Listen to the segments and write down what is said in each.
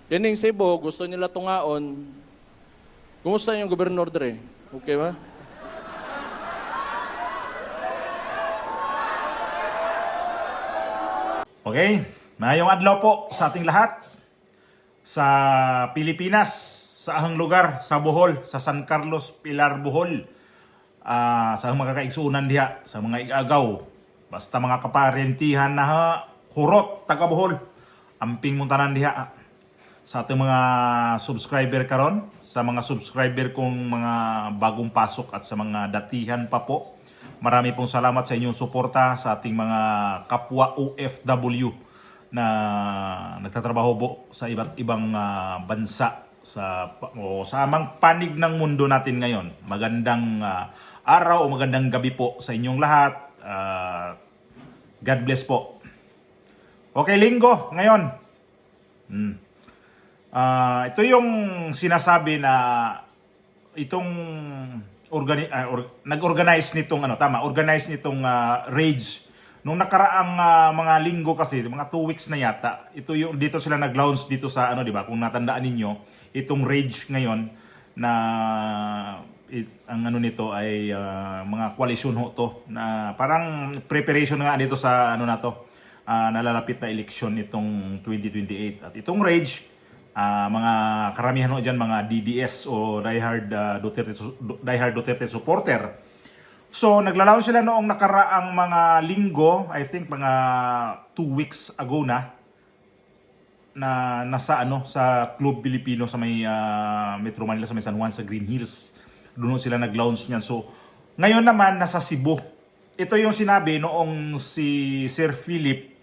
Kining Cebu, gusto nila tungaon. Kumusta yung gobernador dre? Okay ba? Okay, mayong adlaw po sa ating lahat sa Pilipinas, sa ahang lugar, sa Bohol, sa San Carlos, Pilar, Bohol, sa mga kaigsuunan diha, sa mga igagaw, basta mga kaparentihan na hurot, taga Bohol, amping muntanan diha sa ating mga subscriber karon, sa mga subscriber kong mga bagong pasok at sa mga datihan pa po. Marami pong salamat sa inyong suporta sa ating mga kapwa OFW na nagtatrabaho po sa iba't ibang bansa sa amang panig ng mundo natin ngayon. Magandang araw o magandang gabi po sa inyong lahat. God bless po. Okay, linggo ngayon. Ito yung sinasabi na itong nag-organize nitong organize nitong rage nung nakaraang mga linggo kasi, mga 2 weeks na yata. Ito yung dito sila nag-launch dito sa di ba? Kung natandaan ninyo, itong rage ngayon na ang nito ay mga koalisyon ho to na parang preparation nga dito sa nalalapit na eleksyon nitong 2028. At itong rage, mga karamihan ho dyan, mga DDS o diehard Duterte supporter. So, naglalaon sila noong nakaraang mga linggo, I think mga 2 weeks ago na nasa sa Club Pilipino sa may Metro Manila, sa may San Juan, sa Green Hills. Doon sila nag-launch niyan. So, ngayon naman nasa Cebu. Ito yung sinabi noong si Sir Philip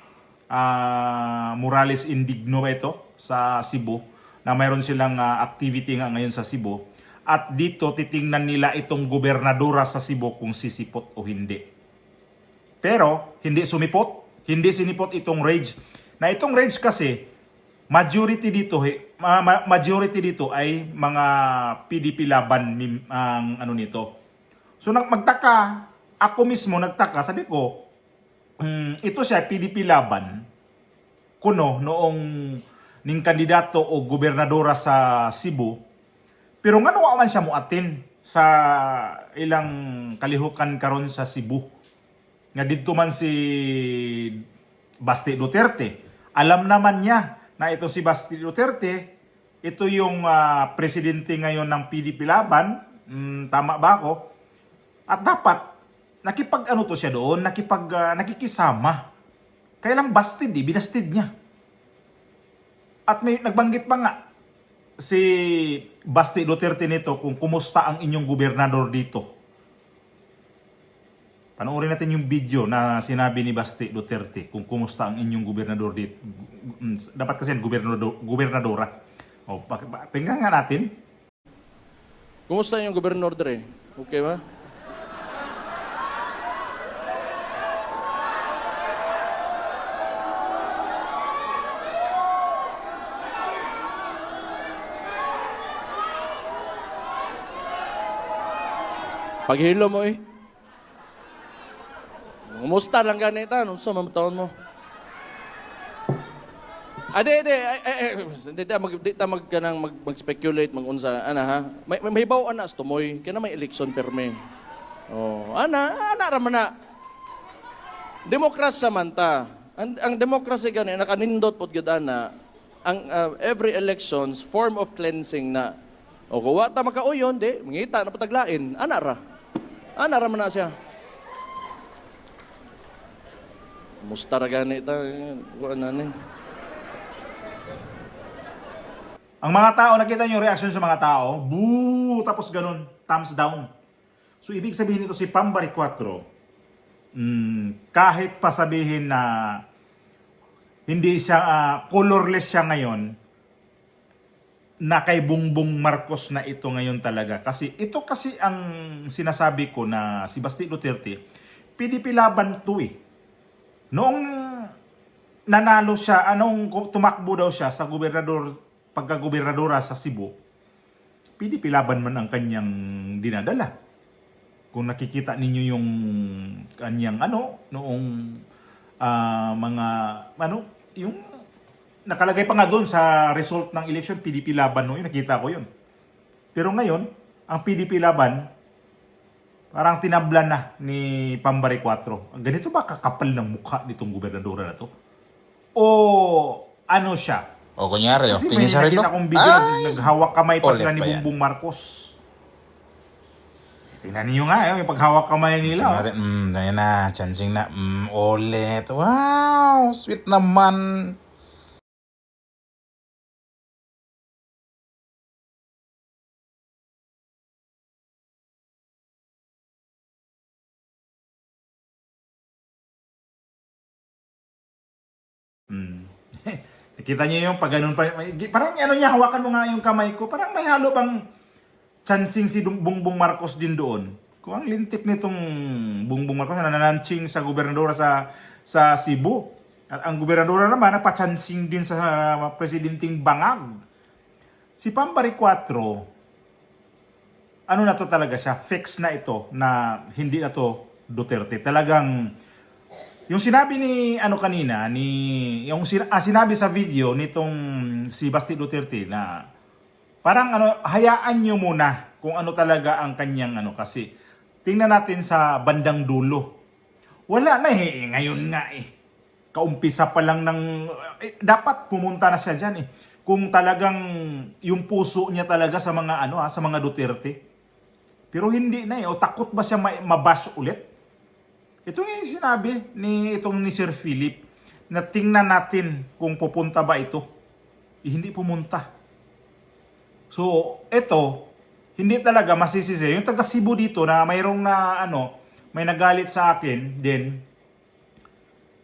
Morales Indigno ba ito sa Cebu, na mayroon silang activity nga ngayon sa Cebu, at dito titingnan nila itong gobernadora sa Cebu kung sisipot o hindi. Pero hindi sinipot itong rage. Na itong rage kasi majority dito ay mga PDP laban ang nito. So magtaka, ako mismo nagtaka, sabi ko, ito siya PDP laban kuno noong ning kandidato o gobernadora sa Cebu, pero ngano wa man siya muatin sa ilang kalihukan karon sa Cebu nga didto man si Basti Duterte. Alam naman niya na ito si Basti Duterte, ito yung presidente ngayon ng PDP laban. Tama ba ako? At dapat to siya doon, nakikisama. Kaya lang binastid niya. At may nagbanggit pa nga si Basti Duterte nito kung kumusta ang inyong gobernador dito. Panoorin natin yung video na sinabi ni Basti Duterte kung kumusta ang inyong gobernador dito. Dapat kasi gobernadora. Tingnan nga natin. Kumusta yung gobernador dre? Okay ba? Paghilo mo eh. Kumusta lang ganita? Nung sa mamataon mo? Di ta mag-speculate, mag-unsa, ha? May bawaan na tumoy, kaya may election perme. Ana raman na. Demokrasya man ta. Ang demokrasya gani, nakanindot pod gud ana, ang every elections, form of cleansing na. Kuwa ta makauyon, mangita na pataglain, ana raman na siya. Musta ra gani ta, Ang mga tao, nakita niyo reaction sa mga tao, boo, tapos ganun, thumbs down. So ibig sabihin nito si Pambari 4, kahit pa sabihin na hindi siya, colorless siya ngayon, na kay Bongbong Marcos na ito ngayon talaga. Kasi ito kasi ang sinasabi ko na si Basti Duterte, PDP laban to eh. Noong nanalo siya, tumakbo daw siya sa pagka-gobernadora sa Cebu, PDP laban man ang kanyang dinadala. Kung nakikita ninyo yung kanyang noong mga yung nakalagay pa nga doon sa result ng election, PDP Laban noon, nakita ko yun. Pero ngayon, ang PDP Laban, parang tinablan na ni Pambari 4. Ganito ba kakapal ng mukha nitong gobernadora na to? O ano siya? O kunyari, Kasi tingin may sa relo. nakita kong video, naghawak kamay pa Ulit sila ni pa yan. Bongbong Marcos. Tingnan niyo nga, yung paghawak kamay nila. Tingnan Oh. natin, ayan na, chancing na, ulit. Wow, sweet naman. Nakita niyo yung pag ganun pa. Parang ano niya, hawakan mo nga yung kamay ko. Parang may halo bang chancing si Bongbong Marcos din doon. Kung ang lintik nitong Bongbong Marcos na nananching sa gobernadora sa Cebu. At ang gobernadora naman napachancing din sa presidenting bangag. Si Pambari 4, ano na to talaga siya, fix na ito na hindi na to Duterte. Talagang yung sinabi ni ano kanina sinabi sa video nitong si Basti Duterte na parang hayaan niyo muna kung ano talaga ang kanyang kasi tingnan natin sa bandang dulo. Wala na ngayon nga kaumpisa pa lang ng dapat pumunta na siya diyan kung talagang yung puso niya talaga sa mga sa mga Duterte. Pero hindi na o takot ba siya mabash ulit? Ito yung sinabi ni Sir Philip na tingnan natin kung pupunta ba ito. Hindi pumunta. So, ito, hindi talaga masisisi. Yung taga Cebu dito na mayroong may nagalit sa akin, then,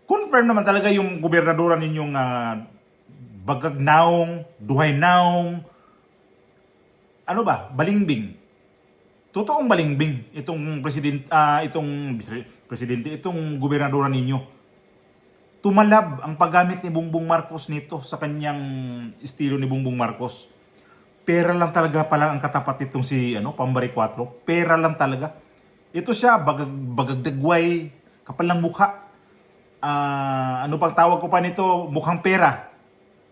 confirm naman talaga yung gobernadora ninyong Bagagnaong, Duhaynaong, Balimbing. Totoong balimbing itong presidente, itong gobernadora ninyo. Tumalab ang paggamit ni Bongbong Marcos nito sa kanyang estilo ni Bongbong Marcos. Pera lang talaga pala ang katapat nitong si Pambari 4. Pera lang talaga. Ito siya, bagagdagway, kapal ng mukha. Ano pang tawag ko pa nito? Mukhang pera.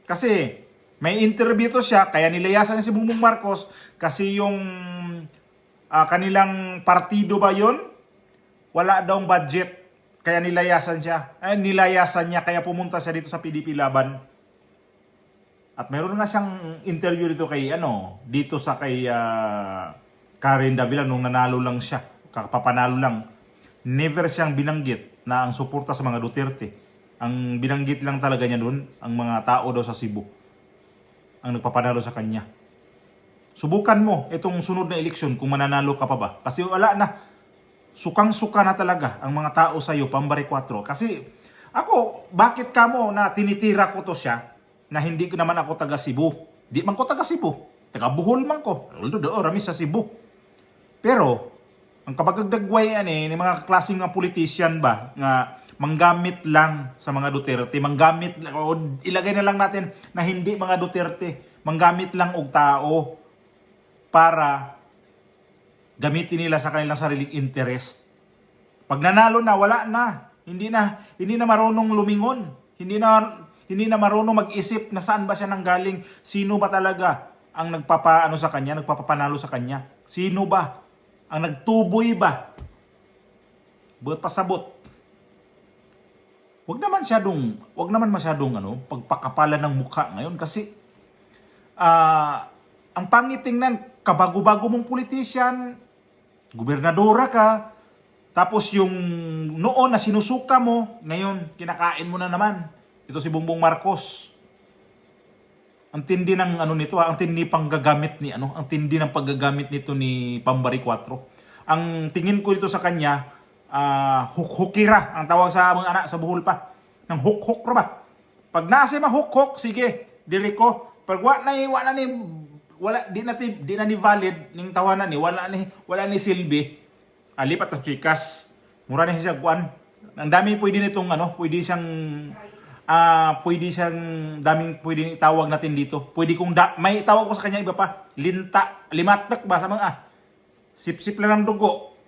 Kasi may interview to siya, kaya nilayasan niya si Bongbong Marcos kasi yung kanilang partido ba yun? Wala daw budget. Kaya nilayasan niya kaya pumunta siya dito sa PDP Laban. At meron nga siyang interview dito kay dito sa kay Karen Davila nung nanalo lang siya, kapapanalo lang. Never siyang binanggit na ang suporta sa mga Duterte. Ang binanggit lang talaga niya doon ang mga tao daw sa Cebu ang nagpapanalo sa kanya. Subukan mo itong sunod na eleksyon kung mananalo ka pa ba. Kasi wala na. Sukang-suka na talaga ang mga tao sa iyo, Pambari 4. Kasi ako, bakit kamo na tinitira ko to siya na hindi ko naman ako taga Cebu? Di man ko taga Cebu. Taga Bohol man ko. Although rami sa Cebu. Pero, ang kapagdagway ni mga klaseng mga politician ba nga manggamit lang sa mga Duterte, manggamit lang, o ilagay na lang natin na hindi mga Duterte, manggamit lang og tao para gamitin nila sa kanilang sariling interest. Pag nanalo na, wala na. Hindi na marunong lumingon. Hindi na marunong mag-isip na saan ba siya nanggaling. Sino ba talaga ang nagpapapanalo sa kanya? Sino ba? Ang nagtuboy ba? Buot pasabot. Wag naman masyadong pagpakapalan ng mukha ngayon kasi ang pangit tingnan, kabago-bago mong politician, gobernadora ka, tapos yung noon na sinusuka mo, ngayon kinakain mo na naman. Ito si Bongbong Marcos. Ang tindi ng nito, ang tindi ang tindi ng paggagamit nito ni Pambari 4. Ang tingin ko dito sa kanya, hukira ang tawag sa mga anak sa Bohol pa. Nang huk-huk ba? Pag nasa mahuk-huk, sige, dili ko. Pag di na ni valid ning tawanan wala ni silbi. Lipat sa pikas. Mura na siya kuan. Ang dami pwede nitong pwede siyang daming pwede itawag natin dito. Pwede may tawag ko sa kanya iba pa. Limatak ba sa mga sip-sip lang ng dugo.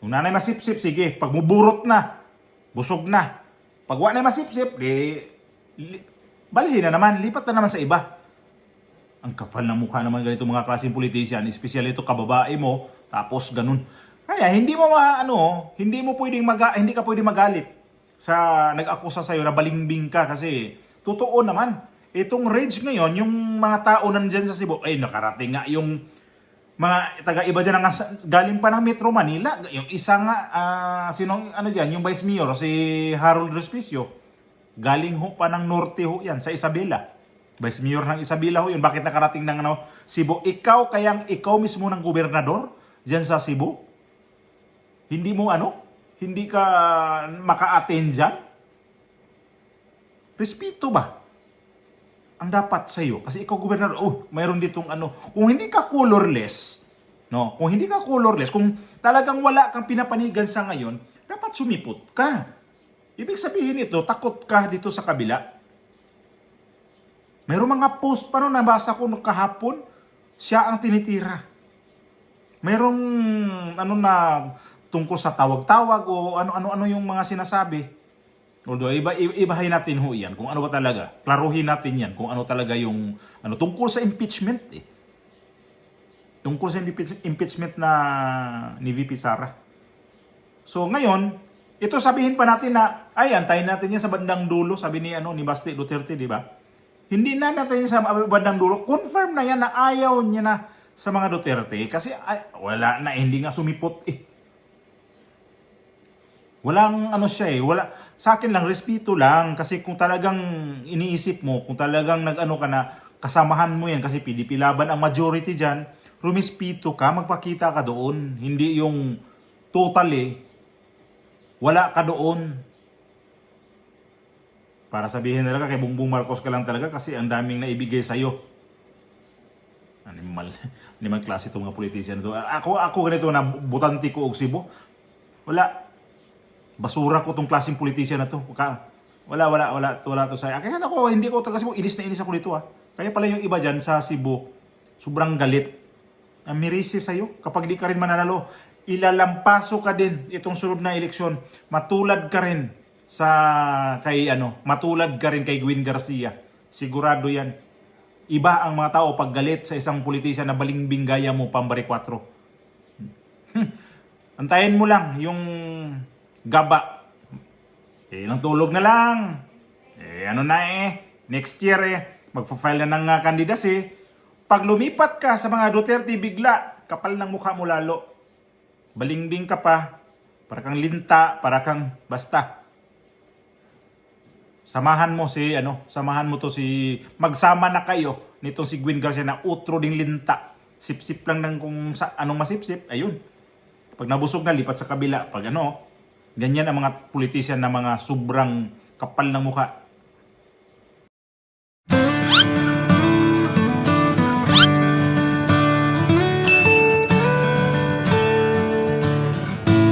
Kung nanay masip-sip, sige. Pag muburot na, busog na. Pag wala na masip-sip, balhin na naman, lipat na naman sa iba. Ang kapal ng mukha naman ganito mga klaseng politician, especially ito kababae mo, tapos ganun. Kaya hindi mo hindi ka pwedeng magalit sa nag-akusa sa iyo na balingbing ka kasi totoo naman. Itong rage ngayon, yung mga tao nandiyan sa Cebu, ay nakarating nga yung mga taga-iba dyan galing pa ng Metro Manila. Yung isa nga, yung Vice Mayor, si Harold Respicio, galing ho pa ng Norte ho yan, sa Isabela. Vice Mayor ng Isabela ho yun. Bakit nakarating ng Cebu? Ikaw mismo ng gobernador dyan sa Cebu? Hindi mo hindi ka maka-attend dyan? Respeto ba ang dapat sa iyo? Kasi ikaw gobernador, mayroon ditong kung hindi ka colorless, no? Kung hindi ka colorless, kung talagang wala kang pinapanigan sa ngayon, dapat sumipot ka. Ibig sabihin ito, takot ka dito sa kabila. Mayroong mga post pa nabasa ko kahapon, siya ang tinitira. Mayroong na tungkol sa tawag-tawag o ano yung mga sinasabi. Although ibahin natin ho yan kung ano ba talaga. Klaruhin natin yan kung ano talaga yung tungkol sa impeachment eh. Tungkol sa impeachment na ni VP Sara. So ngayon, ito sabihin pa natin na antayin natin yan sa bandang dulo, sabi ni Basti Duterte, di ba? Hindi na natin sa bandang dulo. Confirm na yan na ayaw niya na sa mga Duterte kasi wala na, hindi nga sumipot eh. Walang siya eh. Sa akin lang, respeto lang. Kasi kung talagang iniisip mo, kung talagang ka na, kasamahan mo yan kasi PDP laban ang majority dyan, rumispito ka, magpakita ka doon. Hindi yung totally, wala ka doon. Para sabihin nila kay Bongbong Marcos ka lang talaga kasi ang daming naibigay sa'yo. Animal klase itong mga politician ito. Ako ganito na butante ko og Cebu. Wala. Basura ko itong klaseng politician na to. Wala to sa'yo. Kaya hindi ko taga Cebu. Inis na inis ako dito Kaya pala yung iba dyan sa Cebu, sobrang galit. Ang mirisi sa'yo. Kapag di ka rin mananalo, ilalampaso ka din itong sunod na eleksyon. Matulad ka rin matulad ka rin kay Gwin Garcia. Sigurado yan. Iba ang mga tao pag galit sa isang politician na balingbing gaya mo, pambari 4. Antayin mo lang yung gaba. Ilang tulog na lang. Next year magpa-file na ng candidacy. Pag lumipat ka sa mga Duterte bigla, kapal ng mukha mo lalo. Balingbing ka pa. Para kang linta, para kang basta. Samahan mo magsama na kayo nitong si Gwin Garcia na utro ding linta. Sip-sip lang ng kung anong masip-sip, ayun. Pag nabusog na, lipat sa kabila. Pag ganyan ang mga politician na mga sobrang kapal ng mukha.